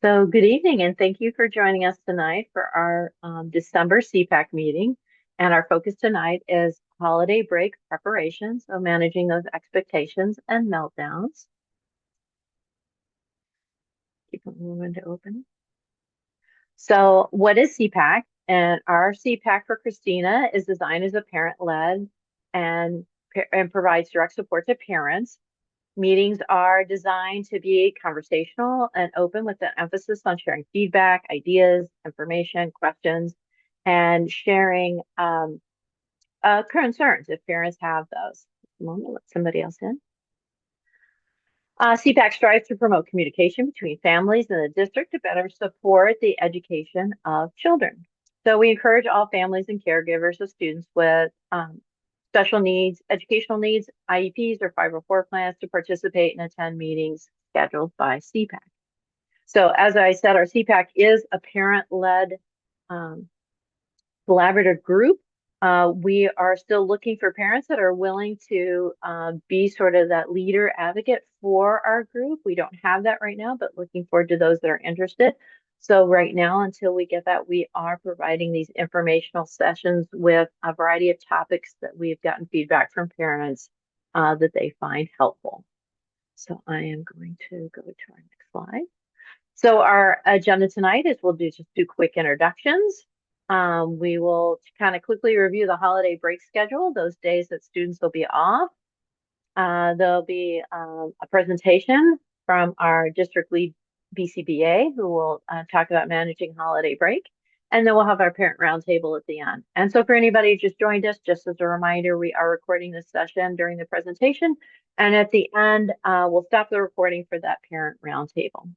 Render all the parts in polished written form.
So, good evening, and thank you for joining us tonight for our December CPAC meeting. And our focus tonight is holiday break preparation, so managing those expectations and meltdowns. Keep a moment to open. So, what is CPAC? And our CPAC for Christina is designed as a parent-led and provides direct support to parents. Meetings are designed to be conversational and open with an emphasis on sharing feedback, ideas, information, questions, and sharing concerns if parents have those. A moment, let somebody else in. CPAC strives to promote communication between families and the district to better support the education of children. So we encourage all families and caregivers of students with special needs, educational needs, IEPs, or 504 plans to participate and attend meetings scheduled by CPAC. So as I said, our CPAC is a parent-led collaborative group. We are still looking for parents that are willing to be sort of that leader advocate for our group. We don't have that right now, but looking forward to those that are interested. So right now, until we get that, we are providing these informational sessions with a variety of topics that we've gotten feedback from parents that they find helpful. So I am going to go to our next slide. So our agenda tonight is we'll just do quick introductions. We will kind of quickly review the holiday break schedule, those days that students will be off. There'll be a presentation from our district lead BCBA who will talk about managing holiday break. And then we'll have our parent roundtable at the end. And so for anybody who just joined us, just as a reminder, we are recording this session during the presentation. And at the end, we'll stop the recording for that parent roundtable.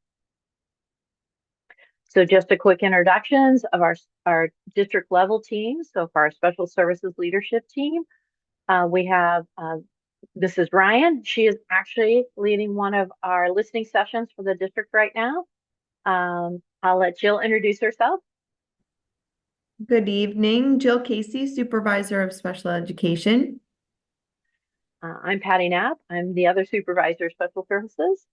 So just a quick introductions of our district level teams. So for our special services leadership team, we have this is Ryan. She is actually leading one of our listening sessions for the district right now. I'll let Jill introduce herself. Good evening, Jill Casey, Supervisor of Special Education. I'm Patty Knapp. I'm the other Supervisor of Special Services.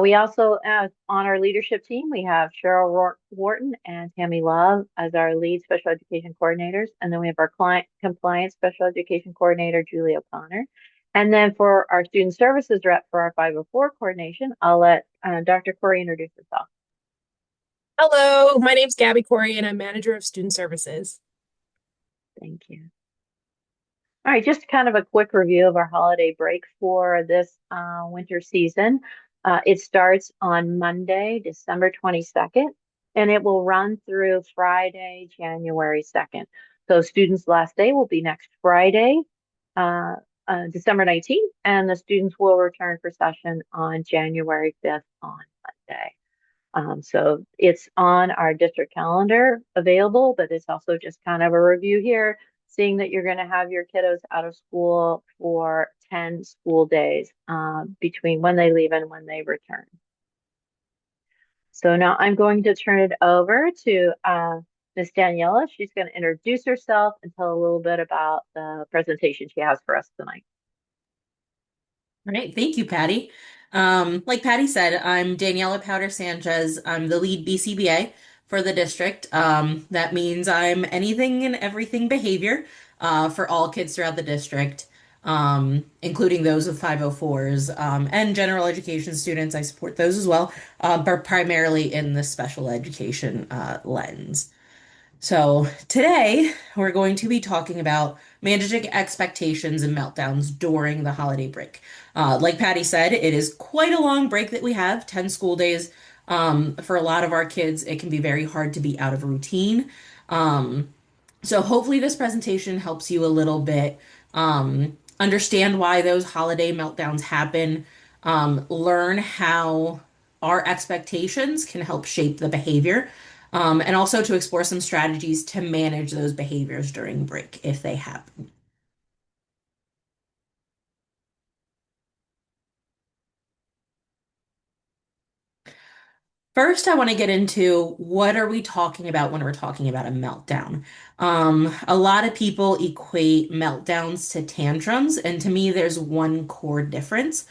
We also, on our leadership team, we have Cheryl Wharton and Tammy Love as our lead special education coordinators. And then we have our client compliance special education coordinator, Julie O'Connor. And then for our student services rep for our 504 coordination, I'll let Dr. Corey introduce herself. Hello, my name's Gabby Corey, and I'm Manager of Student Services. Thank you. All right, just kind of a quick review of our holiday break for this winter season. It starts on Monday, December 22nd, and it will run through Friday, January 2nd. So students' last day will be next Friday, December 19th, and the students will return for session on January 5th on Monday. So it's on our district calendar available, but it's also just kind of a review here, seeing that you're going to have your kiddos out of school for 10 school days between when they leave and when they return. So now I'm going to turn it over to Miss Daniela. She's going to introduce herself and tell a little bit about the presentation she has for us tonight. All right, thank you, Patty. Like Patty said, I'm Daniela Powder Sanchez. I'm the lead BCBA for the district. That means I'm anything and everything behavior for all kids throughout the district, including those with 504s and general education students. I support those as well, but primarily in the special education lens. So today we're going to be talking about managing expectations and meltdowns during the holiday break. Like Patty said, it is quite a long break that we have, 10 school days. For a lot of our kids, it can be very hard to be out of routine. So hopefully this presentation helps you a little bit understand why those holiday meltdowns happen, learn how our expectations can help shape the behavior. And also to explore some strategies to manage those behaviors during break if they happen. First, I want to get into what are we talking about when we're talking about a meltdown. A lot of people equate meltdowns to tantrums, and to me, there's one core difference.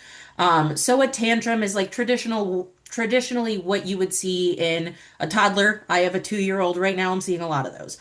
So a tantrum is like traditional traditionally what you would see in a toddler. I have a 2-year-old right now. I'm seeing a lot of those.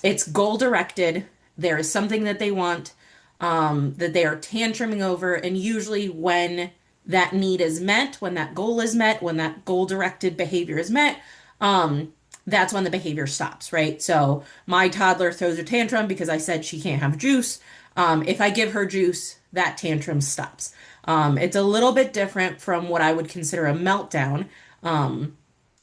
It's goal directed. There is something that they want, that they are tantruming over, and usually when that need is met, when that goal is met, when that goal directed behavior is met, um, that's when the behavior stops, right? So my toddler throws a tantrum because I said she can't have juice. If I give her juice, that tantrum stops. It's a little bit different from what I would consider a meltdown, um,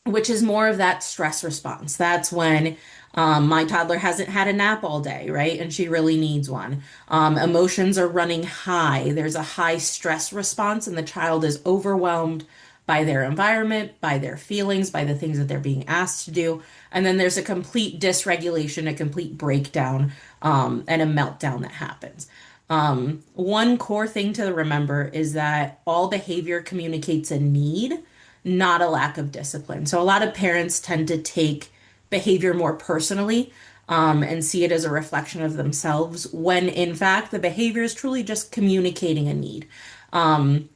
which is more of that stress response. That's when my toddler hasn't had a nap all day, right? And she really needs one. Emotions are running high. There's a high stress response, and the child is overwhelmed by their environment, by their feelings, by the things that they're being asked to do. And then there's a complete dysregulation, a complete breakdown, and a meltdown that happens. One core thing to remember is that all behavior communicates a need, not a lack of discipline. So a lot of parents tend to take behavior more personally, and see it as a reflection of themselves, when in fact the behavior is truly just communicating a need.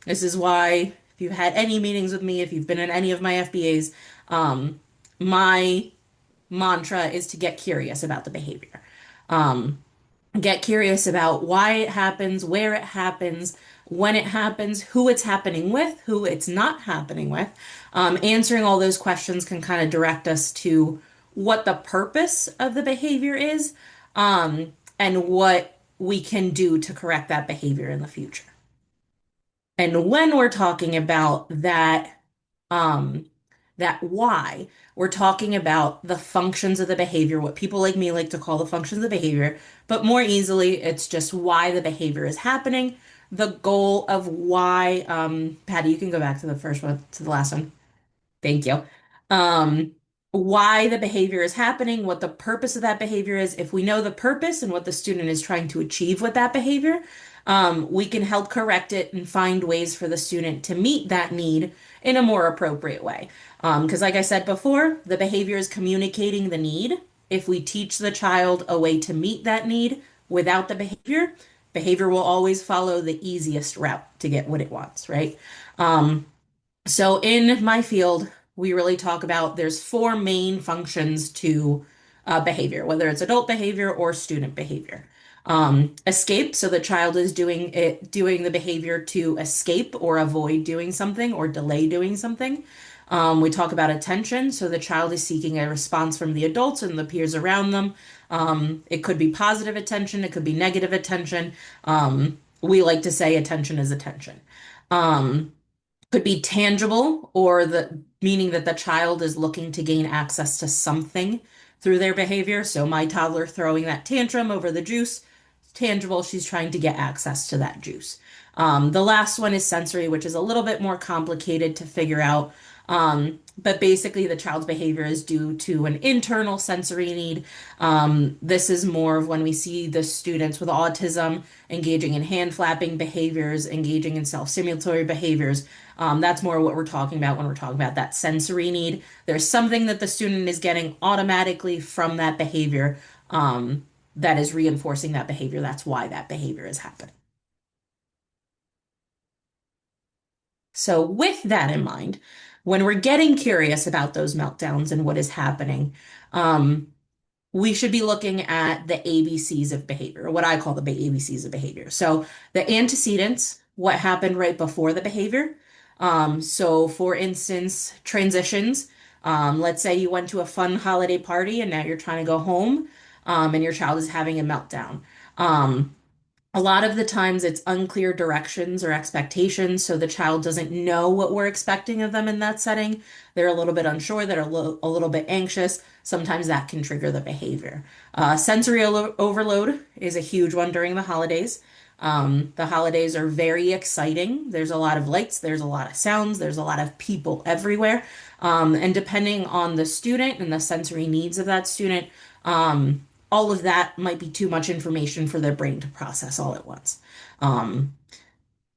This is why, if you've had any meetings with me, if you've been in any of my FBAs, my mantra is to get curious about the behavior. Um, get curious about why it happens, where it happens, when it happens, who it's happening with, who it's not happening with. Answering all those questions can kind of direct us to what the purpose of the behavior is, and what we can do to correct that behavior in the future. And when we're talking about um, that why, we're talking about the functions of the behavior, what people like me like to call the functions of behavior, but more easily, it's just why the behavior is happening, the goal of why, Patty, you can go back to the first one, to the last one. Thank you. Um, why the behavior is happening, what the purpose of that behavior is. If we know the purpose and what the student is trying to achieve with that behavior, we can help correct it and find ways for the student to meet that need in a more appropriate way. Because, like I said before, the behavior is communicating the need. If we teach the child a way to meet that need without the behavior, behavior will always follow the easiest route to get what it wants, right? So in my field, we really talk about there's 4 main functions to behavior, whether it's adult behavior or student behavior. Escape, so the child is doing the behavior to escape or avoid doing something or delay doing something. We talk about attention, so the child is seeking a response from the adults and the peers around them. It could be positive attention, it could be negative attention. We like to say attention is attention. Could be tangible, or the meaning that the child is looking to gain access to something through their behavior. So my toddler throwing that tantrum over the juice, tangible, she's trying to get access to that juice. The last one is sensory, which is a little bit more complicated to figure out. But basically, the child's behavior is due to an internal sensory need. This is more of when we see the students with autism engaging in hand flapping behaviors, engaging in self-stimulatory behaviors. That's more what we're talking about when we're talking about that sensory need. There's something that the student is getting automatically from that behavior, that is reinforcing that behavior. That's why that behavior is happening. So with that in mind, when we're getting curious about those meltdowns and what is happening, we should be looking at the ABCs of behavior, or what I call the ABCs of behavior. So the antecedents, what happened right before the behavior. So for instance, transitions. Let's say you went to a fun holiday party and now you're trying to go home, and your child is having a meltdown. A lot of the times it's unclear directions or expectations, so the child doesn't know what we're expecting of them in that setting. They're a little bit unsure, they're a little bit anxious. Sometimes that can trigger the behavior. Sensory overload is a huge one during the holidays. The holidays are very exciting. There's a lot of lights, there's a lot of sounds, there's a lot of people everywhere. And depending on the student and the sensory needs of that student, all of that might be too much information for their brain to process all at once.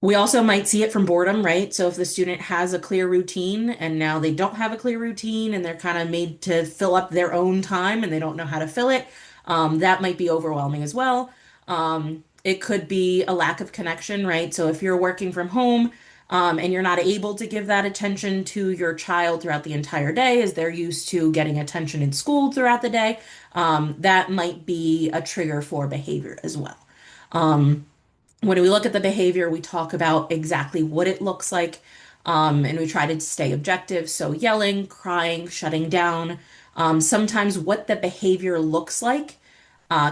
We also might see it from boredom, right? So if the student has a clear routine and now they don't have a clear routine and they're kind of made to fill up their own time and they don't know how to fill it, that might be overwhelming as well. It could be a lack of connection, right? So if you're working from home, and you're not able to give that attention to your child throughout the entire day as they're used to getting attention in school throughout the day, that might be a trigger for behavior as well. Um, when we look at the behavior, we talk about exactly what it looks like, and we try to stay objective. So yelling, crying, shutting down, sometimes what the behavior looks like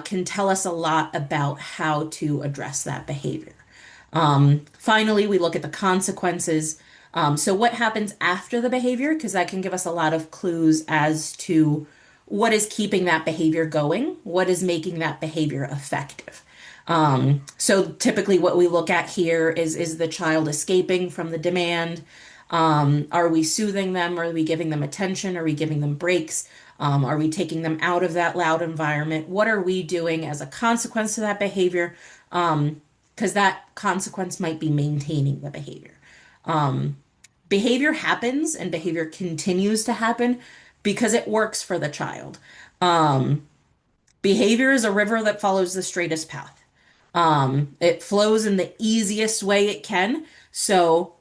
can tell us a lot about how to address that behavior. Finally, we look at the consequences. So what happens after the behavior? Because that can give us a lot of clues as to what is keeping that behavior going, what is making that behavior effective. So typically what we look at here is the child escaping from the demand? Are we soothing them? Are we giving them attention? Are we giving them breaks? Are we taking them out of that loud environment? What are we doing as a consequence to that behavior? Because that consequence might be maintaining the behavior. Um, Behavior happens and behavior continues to happen because it works for the child. Um, Behavior is a river that follows the straightest path. It flows in the easiest way it can. So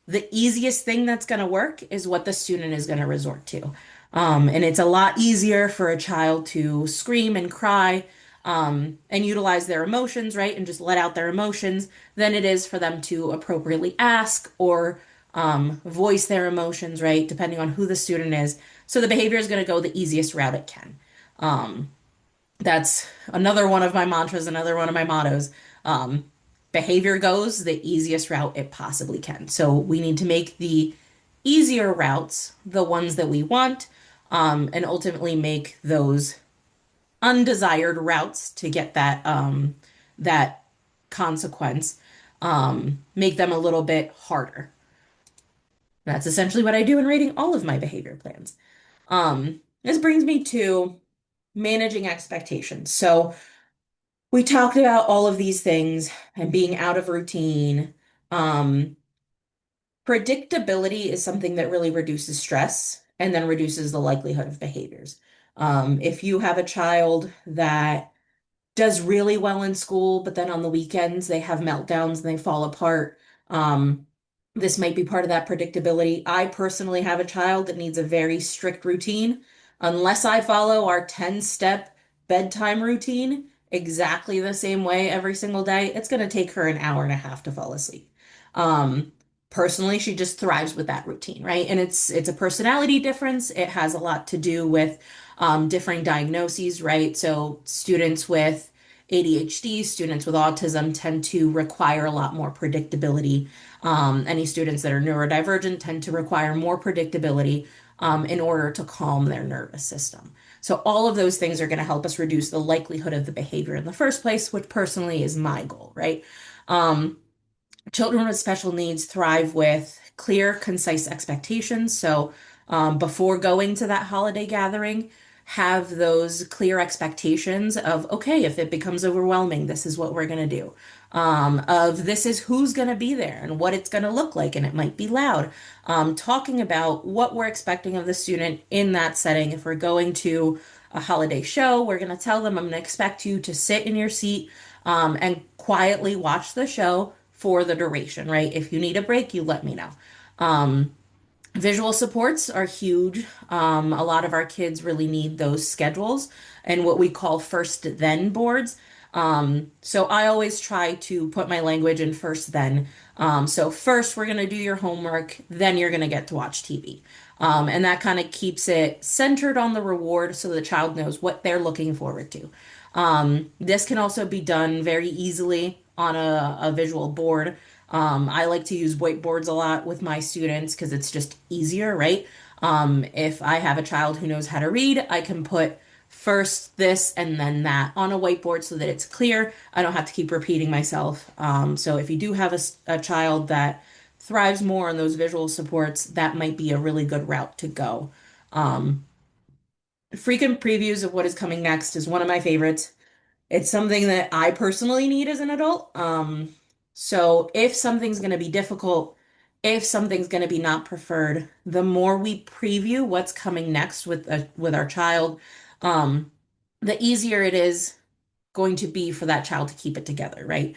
the easiest thing that's going to work is what the student is going to resort to. And it's a lot easier for a child to scream and cry, and utilize their emotions, right? And just let out their emotions than it is for them to appropriately ask or voice their emotions, right? Depending on who the student is. So the behavior is going to go the easiest route it can. Um, that's another one of my mantras, another one of my mottos. Um, Behavior goes the easiest route it possibly can. So we need to make the easier routes the ones that we want, and ultimately make those undesired routes to get that consequence, make them a little bit harder. That's essentially what I do in rating all of my behavior plans. This brings me to managing expectations. So we talked about all of these things and being out of routine. Um, Predictability is something that really reduces stress and then reduces the likelihood of behaviors. If you have a child that does really well in school, but then on the weekends they have meltdowns and they fall apart. This might be part of that predictability. I personally have a child that needs a very strict routine. Unless I follow our 10-step bedtime routine exactly the same way every single day, it's going to take her an hour and a half to fall asleep. Um, Personally, she just thrives with that routine, right? And it's a personality difference. It has a lot to do with differing diagnoses, right? So students with ADHD, students with autism tend to require a lot more predictability. Any students that are neurodivergent tend to require more predictability in order to calm their nervous system. So all of those things are going to help us reduce the likelihood of the behavior in the first place, which personally is my goal, right? Um, Children with special needs thrive with clear, concise expectations. So, before going to that holiday gathering, have those clear expectations of, okay, if it becomes overwhelming, this is what we're going to do. Of this is who's going to be there and what it's going to look like, and it might be loud. Talking about what we're expecting of the student in that setting. If we're going to a holiday show, we're going to tell them, I'm going to expect you to sit in your seat and quietly watch the show for the duration, right? If you need a break, you let me know. Um, Visual supports are huge. A lot of our kids really need those schedules and what we call first then boards. So I always try to put my language in first then. So first we're going to do your homework, then you're going to get to watch TV. And that kind of keeps it centered on the reward so the child knows what they're looking forward to. This can also be done very easily on a visual board. I like to use whiteboards a lot with my students because it's just easier, right? If I have a child who knows how to read, I can put first this and then that on a whiteboard so that it's clear. I don't have to keep repeating myself. So if you do have a child that thrives more on those visual supports, that might be a really good route to go. Um, Frequent previews of what is coming next is one of my favorites. It's something that I personally need as an adult. So if something's going to be difficult, if something's going to be not preferred, the more we preview what's coming next with our child, um, the easier it is going to be for that child to keep it together, right?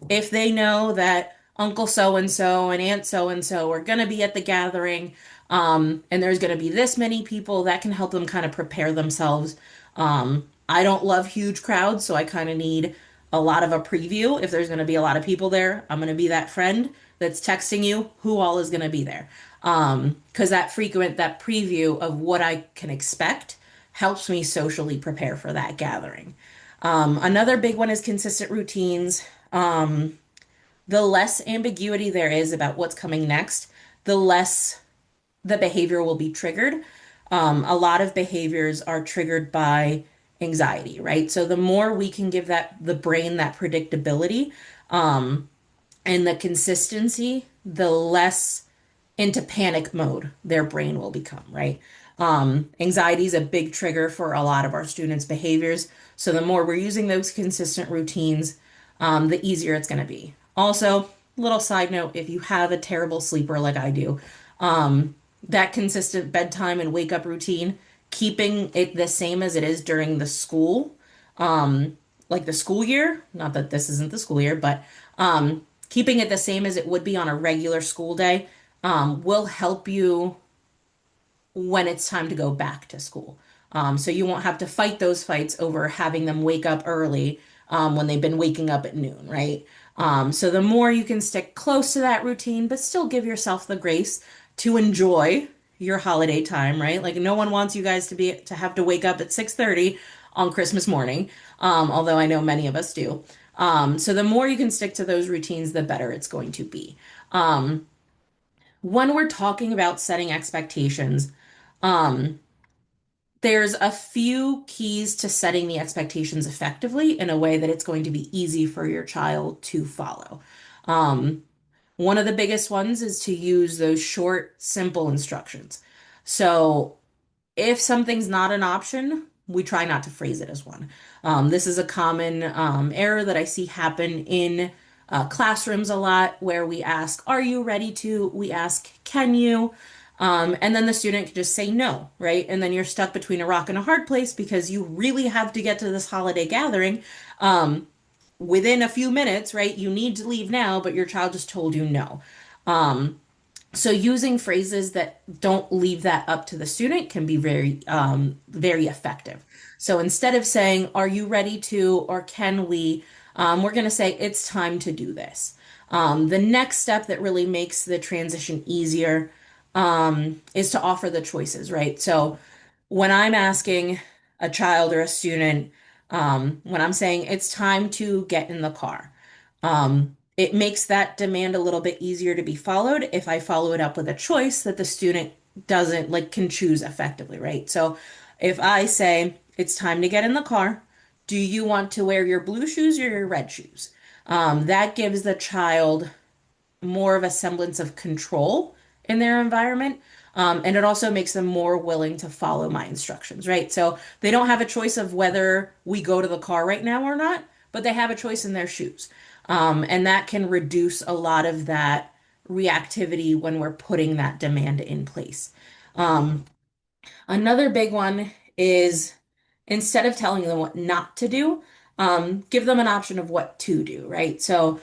If they know that, Uncle so and so and Aunt so and so are going to be at the gathering. And there's going to be this many people that can help them kind of prepare themselves. I don't love huge crowds, so I kind of need a lot of a preview. If there's going to be a lot of people there, I'm going to be that friend that's texting you who all is going to be there. Because that preview of what I can expect helps me socially prepare for that gathering. Another big one is consistent routines. The less ambiguity there is about what's coming next, the less the behavior will be triggered. A lot of behaviors are triggered by anxiety, right? So the more we can give the brain that predictability, and the consistency, the less into panic mode their brain will become, right? Anxiety is a big trigger for a lot of our students' behaviors. So the more we're using those consistent routines, the easier it's going to be. Also, little side note, if you have a terrible sleeper like I do, that consistent bedtime and wake up routine, keeping it the same as it is during the school, like the school year, not that this isn't the school year, but keeping it the same as it would be on a regular school day, will help you when it's time to go back to school. So you won't have to fight those fights over having them wake up early when they've been waking up at noon, right? So the more you can stick close to that routine, but still give yourself the grace to enjoy your holiday time, right? Like no one wants you guys to have to wake up at 6:30 on Christmas morning, although I know many of us do. So the more you can stick to those routines, the better it's going to be. When we're talking about setting expectations, um, there's a few keys to setting the expectations effectively in a way that it's going to be easy for your child to follow. Um, One of the biggest ones is to use those short, simple instructions. So if something's not an option, we try not to phrase it as one. This is a common error that I see happen in classrooms a lot where we ask, are you ready to? We ask, can you? And then the student can just say no, right? And then you're stuck between a rock and a hard place because you really have to get to this holiday gathering within a few minutes, right? You need to leave now, but your child just told you no. So using phrases that don't leave that up to the student can be very effective. So instead of saying, are you ready to, or can we, we're going to say, it's time to do this. The next step that really makes the transition easier, is to offer the choices, right? So when I'm asking a child or a student, when I'm saying it's time to get in the car, it makes that demand a little bit easier to be followed if I follow it up with a choice that the student doesn't like can choose effectively, right? So if I say it's time to get in the car, do you want to wear your blue shoes or your red shoes? That gives the child more of a semblance of control in their environment. And it also makes them more willing to follow my instructions, right? So they don't have a choice of whether we go to the car right now or not, but they have a choice in their shoes. And that can reduce a lot of that reactivity when we're putting that demand in place. Um, Another big one is instead of telling them what not to do, give them an option of what to do, right? So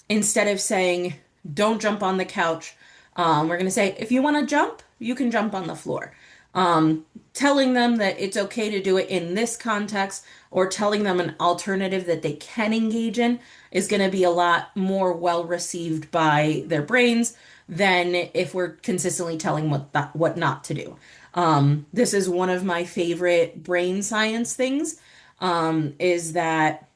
instead of saying, don't jump on the couch, we're going to say, if you want to jump, you can jump on the floor. Telling them that it's okay to do it in this context or telling them an alternative that they can engage in is going to be a lot more well received by their brains than if we're consistently telling what not to do. This is one of my favorite brain science things, is that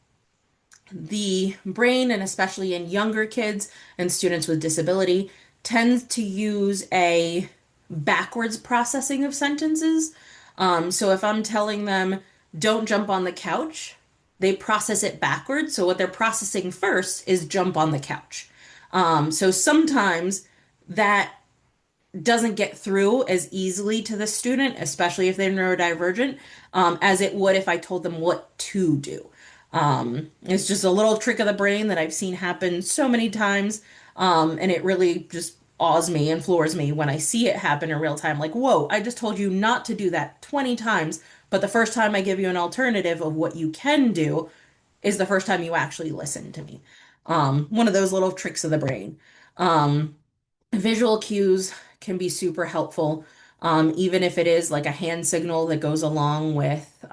the brain, and especially in younger kids and students with disability, tends to use a backwards processing of sentences. So if I'm telling them, don't jump on the couch, they process it backwards. So what they're processing first is jump on the couch. So sometimes that doesn't get through as easily to the student, especially if they're neurodivergent, as it would if I told them what to do. It's just a little trick of the brain that I've seen happen so many times, and it really just awes me and floors me when I see it happen in real time. Like, whoa, I just told you not to do that 20 times, but the first time I give you an alternative of what you can do is the first time you actually listen to me. One of those little tricks of the brain. Um, Visual cues can be super helpful, even if it is like a hand signal that goes along with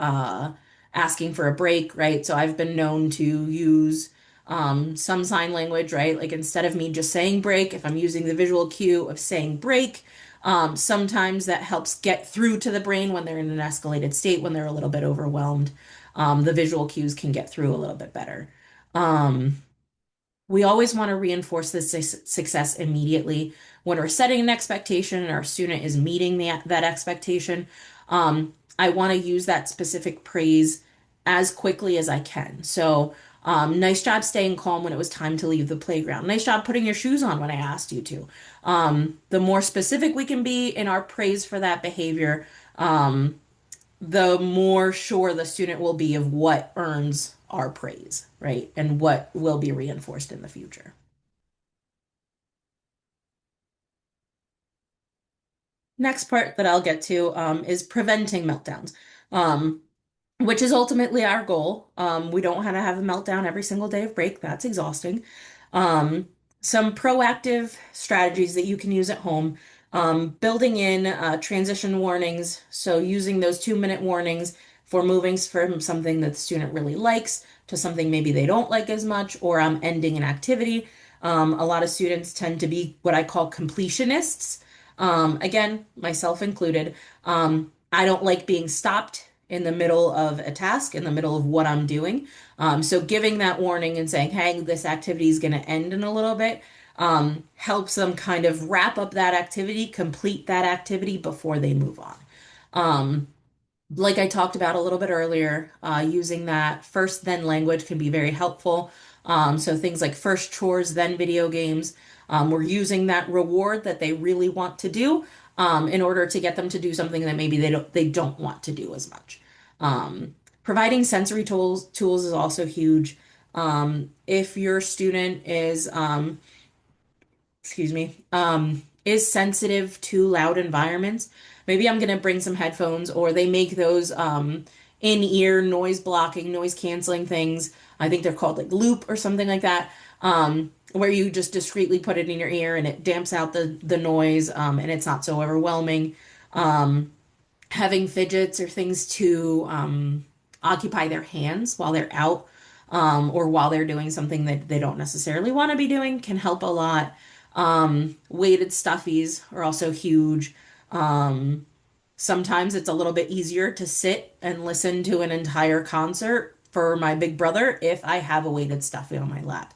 asking for a break, right? So I've been known to use some sign language, right? Like instead of me just saying break, if I'm using the visual cue of saying break, sometimes that helps get through to the brain when they're in an escalated state, when they're a little bit overwhelmed. The visual cues can get through a little bit better. Um, we always want to reinforce this success immediately when we're setting an expectation and our student is meeting that expectation. I want to use that specific praise as quickly as I can. So, nice job staying calm when it was time to leave the playground. Nice job putting your shoes on when I asked you to. The more specific we can be in our praise for that behavior, the more sure the student will be of what earns our praise, right? And what will be reinforced in the future. Next part that I'll get to is preventing meltdowns, um, which is ultimately our goal. We don't want to have a meltdown every single day of break. That's exhausting. Um, some proactive strategies that you can use at home, building in transition warnings. So using those 2-minute warnings for moving from something that the student really likes to something maybe they don't like as much, or ending an activity. A lot of students tend to be what I call completionists. Again, myself included. I don't like being stopped in the middle of a task, in the middle of what I'm doing. So giving that warning and saying, hey, this activity is going to end in a little bit, helps them kind of wrap up that activity, complete that activity before they move on. Like I talked about a little bit earlier, using that first then language can be very helpful. So things like first chores, then video games. We're using that reward that they really want to do, in order to get them to do something that maybe they don't want to do as much. Providing sensory tools is also huge. If your student is excuse me, is sensitive to loud environments. Maybe I'm going to bring some headphones, or they make those in-ear noise blocking, noise canceling things. I think they're called like loop or something like that, where you just discreetly put it in your ear and it damps out the noise, and it's not so overwhelming. Um, Having fidgets or things to occupy their hands while they're out, or while they're doing something that they don't necessarily want to be doing can help a lot. Weighted stuffies are also huge. Um, Sometimes it's a little bit easier to sit and listen to an entire concert for my big brother if I have a weighted stuffy on my lap.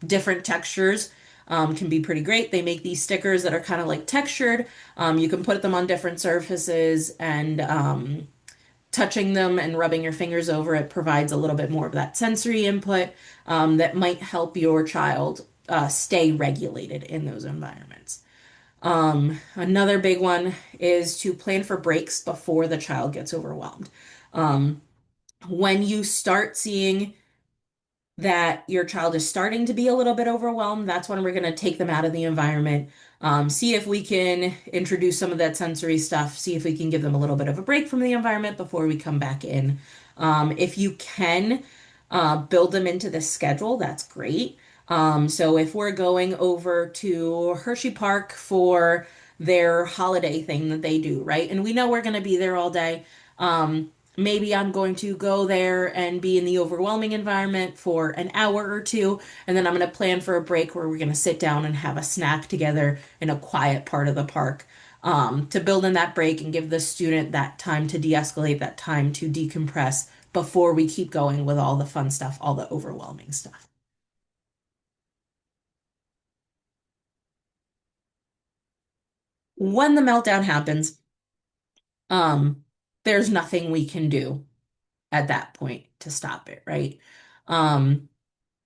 Different textures can be pretty great. They make these stickers that are kind of like textured. You can put them on different surfaces, and touching them and rubbing your fingers over it provides a little bit more of that sensory input, that might help your child stay regulated in those environments. Another big one is to plan for breaks before the child gets overwhelmed. Um, when you start seeing that your child is starting to be a little bit overwhelmed, that's when we're going to take them out of the environment. See if we can introduce some of that sensory stuff, see if we can give them a little bit of a break from the environment before we come back in. If you can build them into the schedule, that's great. So if we're going over to Hershey Park for their holiday thing that they do, right? And we know we're going to be there all day. Maybe I'm going to go there and be in the overwhelming environment for an hour or two, and then I'm going to plan for a break where we're going to sit down and have a snack together in a quiet part of the park, to build in that break and give the student that time to de-escalate, that time to decompress before we keep going with all the fun stuff, all the overwhelming stuff. When the meltdown happens, um, there's nothing we can do at that point to stop it, right? Um,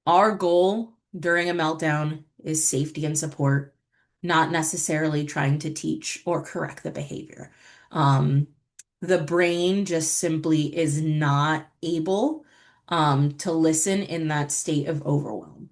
Our goal during a meltdown is safety and support, not necessarily trying to teach or correct the behavior. Um, the brain just simply is not able to listen in that state of overwhelm.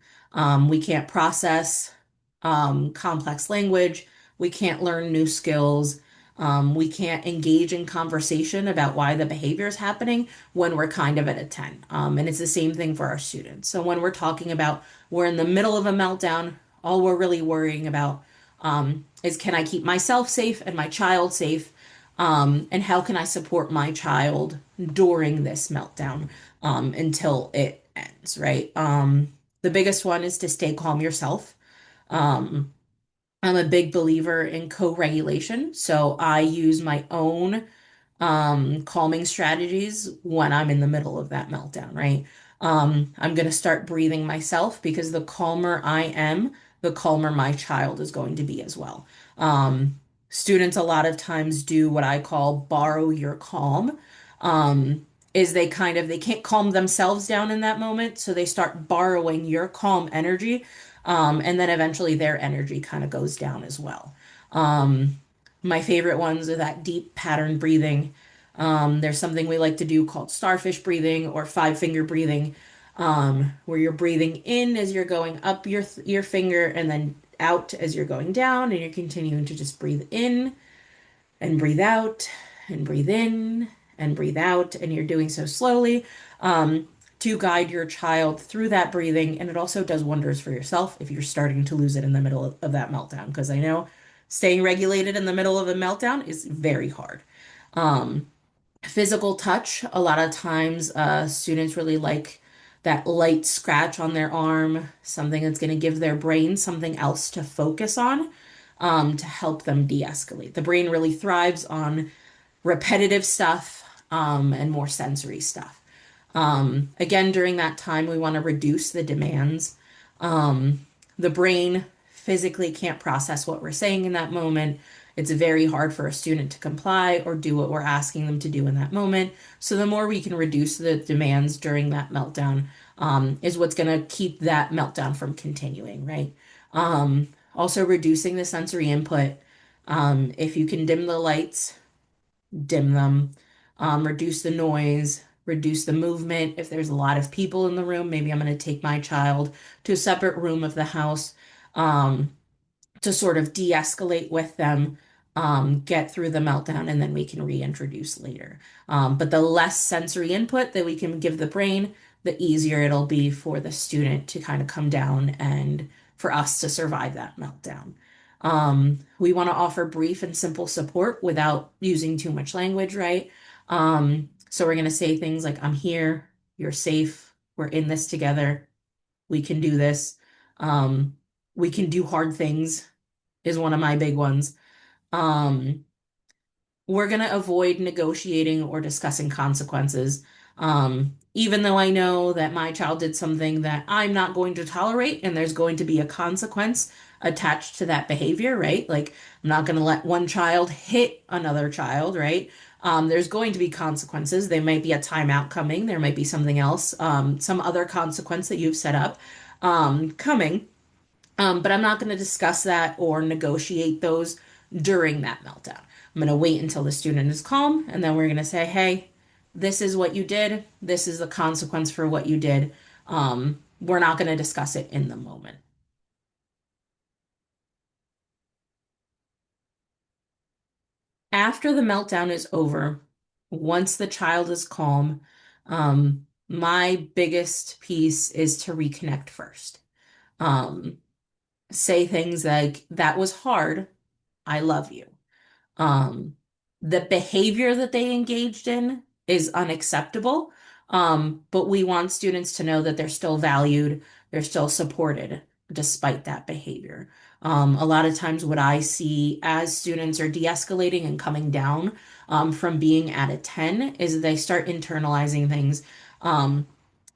We can't process complex language. We can't learn new skills. We can't engage in conversation about why the behavior is happening when we're kind of at a 10. And it's the same thing for our students. So when we're talking about we're in the middle of a meltdown, all we're really worrying about is can I keep myself safe and my child safe? And how can I support my child during this meltdown until it ends, right? The biggest one is to stay calm yourself. Um, I'm a big believer in co-regulation, so I use my own calming strategies when I'm in the middle of that meltdown, right? I'm going to start breathing myself because the calmer I am, the calmer my child is going to be as well. Um, Students a lot of times do what I call borrow your calm. Is they can't calm themselves down in that moment, so they start borrowing your calm energy, and then eventually their energy kind of goes down as well. Um, my favorite ones are that deep pattern breathing. There's something we like to do called starfish breathing or five finger breathing, where you're breathing in as you're going up your finger and then out as you're going down, and you're continuing to just breathe in and breathe out and breathe in and breathe out, and you're doing so slowly to guide your child through that breathing. And it also does wonders for yourself if you're starting to lose it in the middle of that meltdown, because I know staying regulated in the middle of a meltdown is very hard. Um, Physical touch, a lot of times students really like that light scratch on their arm, something that's going to give their brain something else to focus on, to help them de-escalate. The brain really thrives on repetitive stuff, and more sensory stuff. Again, during that time, we want to reduce the demands. Um, the brain physically can't process what we're saying in that moment. It's very hard for a student to comply or do what we're asking them to do in that moment. So the more we can reduce the demands during that meltdown, is what's going to keep that meltdown from continuing, right? Also reducing the sensory input. If you can dim the lights, dim them, reduce the noise, reduce the movement. If there's a lot of people in the room, maybe I'm going to take my child to a separate room of the house, um, to sort of de-escalate with them, get through the meltdown, and then we can reintroduce later. But the less sensory input that we can give the brain, the easier it'll be for the student to kind of come down and for us to survive that meltdown. We want to offer brief and simple support without using too much language, right? So we're going to say things like, I'm here, you're safe, we're in this together, we can do this. Um, we can do hard things is one of my big ones. Um, we're going to avoid negotiating or discussing consequences. Even though I know that my child did something that I'm not going to tolerate and there's going to be a consequence attached to that behavior, right? Like, I'm not going to let one child hit another child, right? There's going to be consequences. There might be a timeout coming. There might be something else, some other consequence that you've set up, coming. But I'm not going to discuss that or negotiate those during that meltdown. I'm going to wait until the student is calm, and then we're going to say, hey, this is what you did. This is the consequence for what you did. We're not going to discuss it in the moment. After the meltdown is over, once the child is calm, my biggest piece is to reconnect first. Um, say things like, that was hard. I love you. Um, the behavior that they engaged in is unacceptable. But we want students to know that they're still valued, they're still supported despite that behavior. A lot of times, what I see as students are de-escalating and coming down, from being at a 10 is they start internalizing things. Um,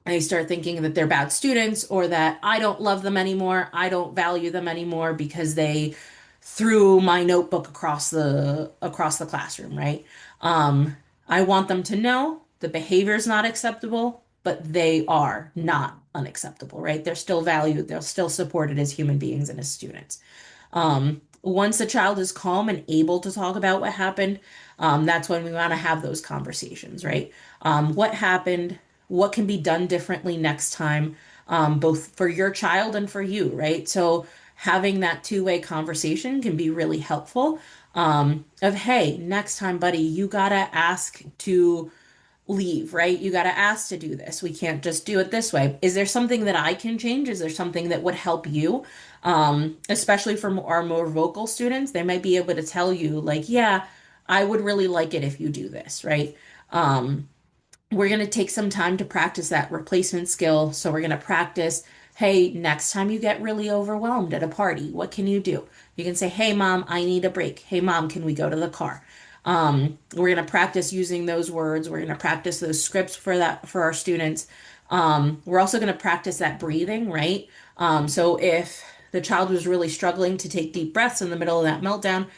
they start thinking that they're bad students or that I don't love them anymore. I don't value them anymore because they threw my notebook across the classroom, right? I want them to know the behavior is not acceptable, but they are not unacceptable, right? They're still valued, they're still supported as human beings and as students. Once the child is calm and able to talk about what happened, that's when we want to have those conversations, right? What happened? What can be done differently next time, both for your child and for you, right? So having that two-way conversation can be really helpful. Of, hey, next time, buddy, you gotta ask to leave, right? You got to ask to do this. We can't just do it this way. Is there something that I can change? Is there something that would help you? Especially for our more vocal students, they might be able to tell you, like, yeah, I would really like it if you do this, right? Um, we're going to take some time to practice that replacement skill. So we're going to practice, hey, next time you get really overwhelmed at a party, what can you do? You can say, hey, mom, I need a break. Hey, mom, can we go to the car? We're going to practice using those words. We're going to practice those scripts for that for our students. We're also going to practice that breathing, right? So if the child was really struggling to take deep breaths in the middle of that meltdown,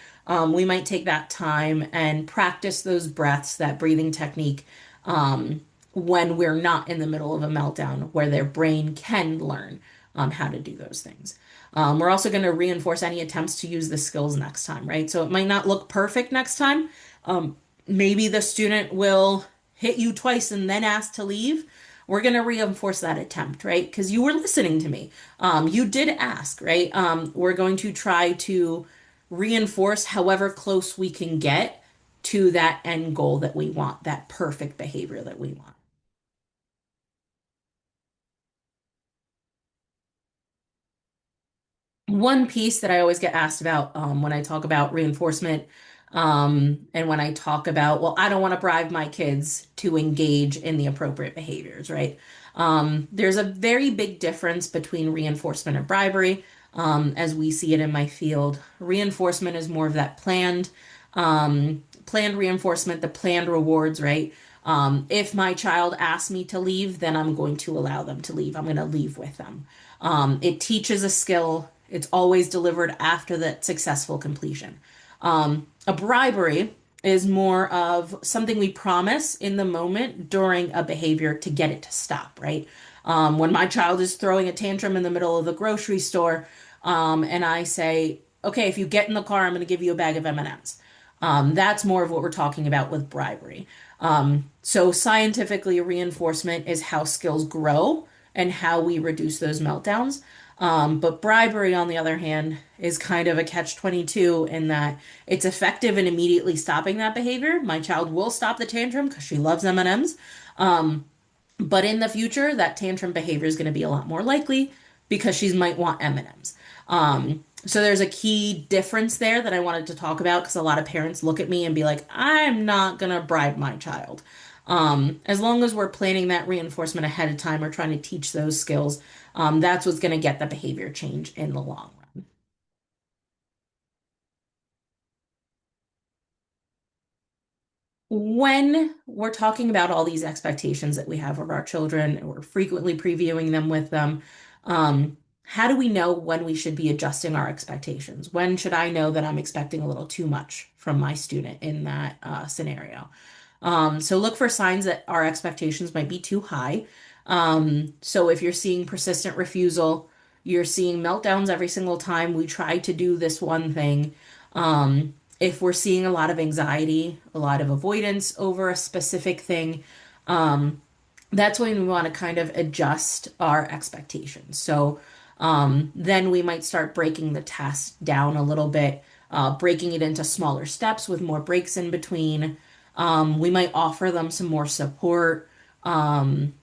we might take that time and practice those breaths, that breathing technique, um, when we're not in the middle of a meltdown, where their brain can learn how to do those things. We're also going to reinforce any attempts to use the skills next time, right? So it might not look perfect next time. Um, Maybe the student will hit you twice and then ask to leave. We're going to reinforce that attempt, right? Because you were listening to me. You did ask, right? We're going to try to reinforce however close we can get to that end goal that we want, that perfect behavior that we want. One piece that I always get asked about when I talk about reinforcement, and when I talk about, well, I don't want to bribe my kids to engage in the appropriate behaviors, right? There's a very big difference between reinforcement and bribery, as we see it in my field. Reinforcement is more of that planned reinforcement, the planned rewards, right? If my child asks me to leave, then I'm going to allow them to leave. I'm going to leave with them. It teaches a skill. It's always delivered after that successful completion. A bribery is more of something we promise in the moment during a behavior to get it to stop, right? When my child is throwing a tantrum in the middle of the grocery store, and I say, okay, if you get in the car, I'm going to give you a bag of M&Ms. That's more of what we're talking about with bribery. So scientifically, reinforcement is how skills grow and how we reduce those meltdowns. But bribery, on the other hand, is kind of a catch-22 in that it's effective in immediately stopping that behavior. My child will stop the tantrum because she loves M&Ms. Um, but in the future, that tantrum behavior is going to be a lot more likely because she might want M&Ms. So there's a key difference there that I wanted to talk about because a lot of parents look at me and be like, I'm not going to bribe my child. As long as we're planning that reinforcement ahead of time or trying to teach those skills, that's what's going to get the behavior change in the long run. When we're talking about all these expectations that we have of our children, and we're frequently previewing them with them, how do we know when we should be adjusting our expectations? When should I know that I'm expecting a little too much from my student in that scenario? So look for signs that our expectations might be too high. So if you're seeing persistent refusal, you're seeing meltdowns every single time we try to do this one thing. If we're seeing a lot of anxiety, a lot of avoidance over a specific thing, um, that's when we want to kind of adjust our expectations. So then we might start breaking the task down a little bit, breaking it into smaller steps with more breaks in between. We might offer them some more support. Um,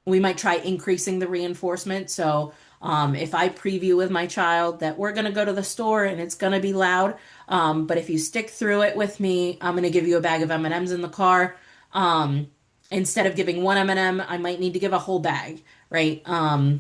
we might try increasing the reinforcement. So if I preview with my child that we're going to go to the store and it's going to be loud, but if you stick through it with me, I'm going to give you a bag of M&Ms in the car. Um, Instead of giving one M&M, I might need to give a whole bag, right?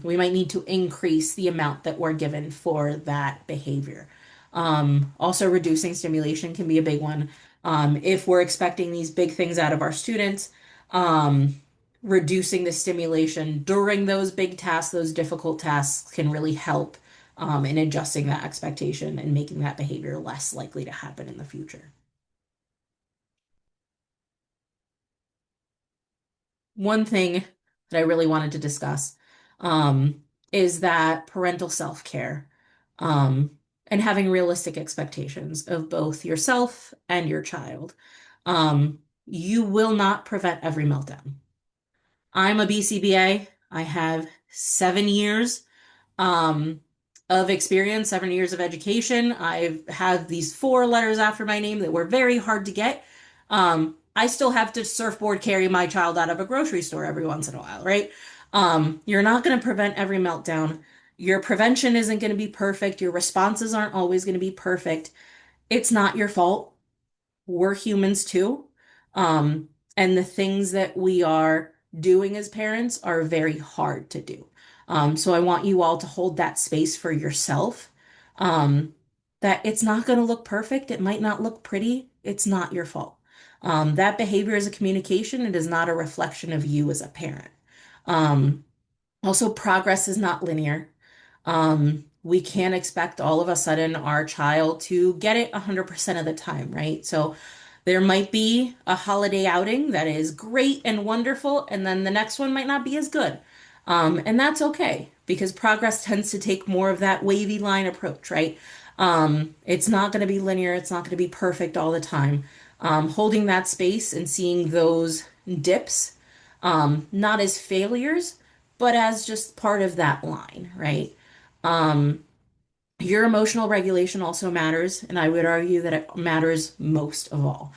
We might need to increase the amount that we're given for that behavior. Also, reducing stimulation can be a big one. If we're expecting these big things out of our students, um, reducing the stimulation during those big tasks, those difficult tasks, can really help in adjusting that expectation and making that behavior less likely to happen in the future. One thing that I really wanted to discuss um, is that parental self-care um, and having realistic expectations of both yourself and your child. You will not prevent every meltdown. I'm a BCBA. I have 7 years. Um, of experience, 7 years of education. I've had these 4 letters after my name that were very hard to get. I still have to surfboard carry my child out of a grocery store every once in a while, right? You're not going to prevent every meltdown. Your prevention isn't going to be perfect. Your responses aren't always going to be perfect. It's not your fault. We're humans too. Um, and the things that we are doing as parents are very hard to do. So I want you all to hold that space for yourself. Um, that it's not going to look perfect. It might not look pretty. It's not your fault. That behavior is a communication. It is not a reflection of you as a parent. Um, Also, progress is not linear. We can't expect all of a sudden our child to get it 100% of the time, right? So there might be a holiday outing that is great and wonderful, and then the next one might not be as good. And that's okay because progress tends to take more of that wavy line approach, right? It's not going to be linear, it's not going to be perfect all the time. Holding that space and seeing those dips, not as failures but as just part of that line, right? Um, your emotional regulation also matters, and I would argue that it matters most of all.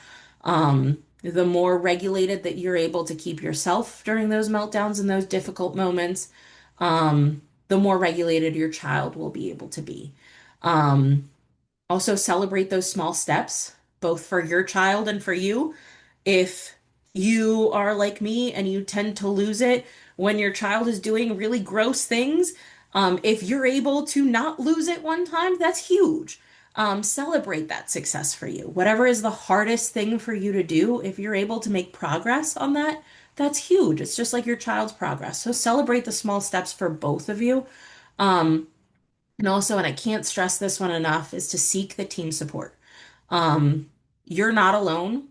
The more regulated that you're able to keep yourself during those meltdowns and those difficult moments, the more regulated your child will be able to be. Um, Also, celebrate those small steps, both for your child and for you. If you are like me and you tend to lose it when your child is doing really gross things, if you're able to not lose it one time, that's huge. Celebrate that success for you. Whatever is the hardest thing for you to do, if you're able to make progress on that, that's huge. It's just like your child's progress. So celebrate the small steps for both of you. Um, and also, and I can't stress this one enough, is to seek the team support. Um, you're not alone.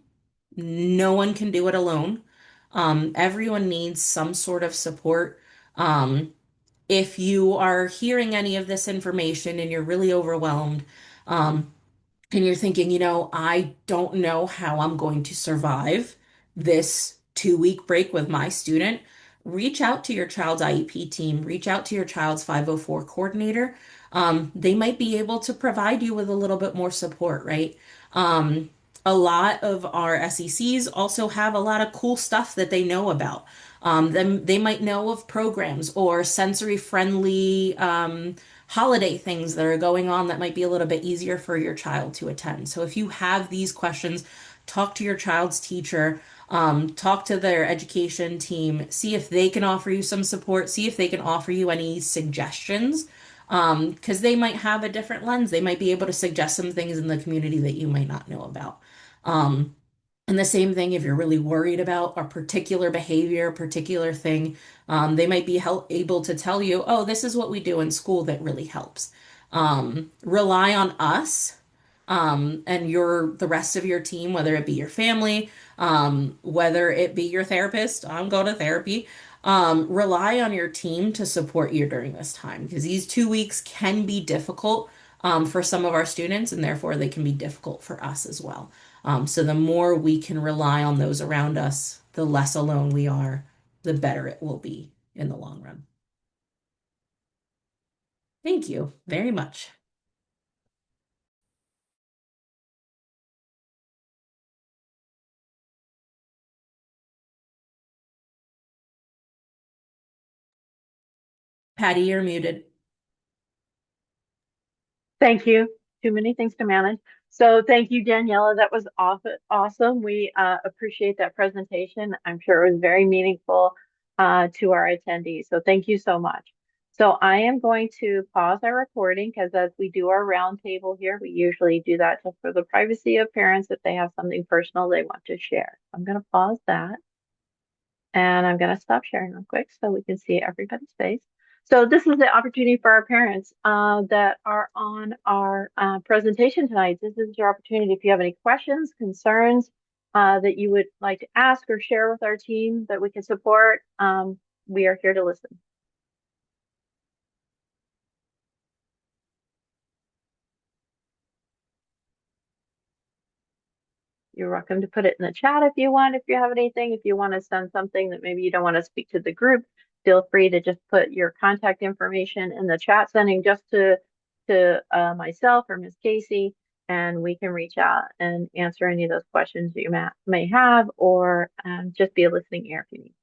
No one can do it alone. Everyone needs some sort of support. If you are hearing any of this information and you're really overwhelmed, um, and you're thinking, I don't know how I'm going to survive this 2 week break with my student, reach out to your child's IEP team, reach out to your child's 504 coordinator. They might be able to provide you with a little bit more support, right? Um, a lot of our SECs also have a lot of cool stuff that they know about. Then they might know of programs or sensory friendly holiday things that are going on that might be a little bit easier for your child to attend. So if you have these questions, talk to your child's teacher, talk to their education team, see if they can offer you some support, see if they can offer you any suggestions, because they might have a different lens. They might be able to suggest some things in the community that you might not know about. Um, and the same thing, if you're really worried about a particular behavior, particular thing, they might be able to tell you, oh, this is what we do in school that really helps. Rely on us, and the rest of your team, whether it be your family, whether it be your therapist, I'm going to therapy. Rely on your team to support you during this time because these 2 weeks can be difficult, for some of our students, and therefore they can be difficult for us as well. So the more we can rely on those around us, the less alone we are, the better it will be in the long run. Thank you very much. Patty, you're muted. Thank you. Too many things to manage. So thank you, Daniela. That was awesome. We appreciate that presentation. I'm sure it was very meaningful to our attendees. So thank you so much. So I am going to pause our recording because as we do our roundtable here, we usually do that just for the privacy of parents if they have something personal they want to share. I'm going to pause that. And I'm going to stop sharing real quick so we can see everybody's face. So this is the opportunity for our parents that are on our presentation tonight. This is your opportunity. If you have any questions, concerns that you would like to ask or share with our team that we can support, we are here to listen. You're welcome to put it in the chat if you want, if you have anything. If you want to send something that maybe you don't want to speak to the group, feel free to just put your contact information in the chat, sending just to to myself or Miss Casey, and we can reach out and answer any of those questions that you may have, or just be a listening ear if you need.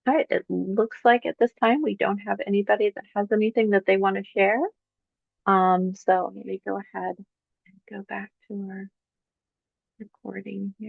All right, it looks like at this time we don't have anybody that has anything that they want to share. So let me go ahead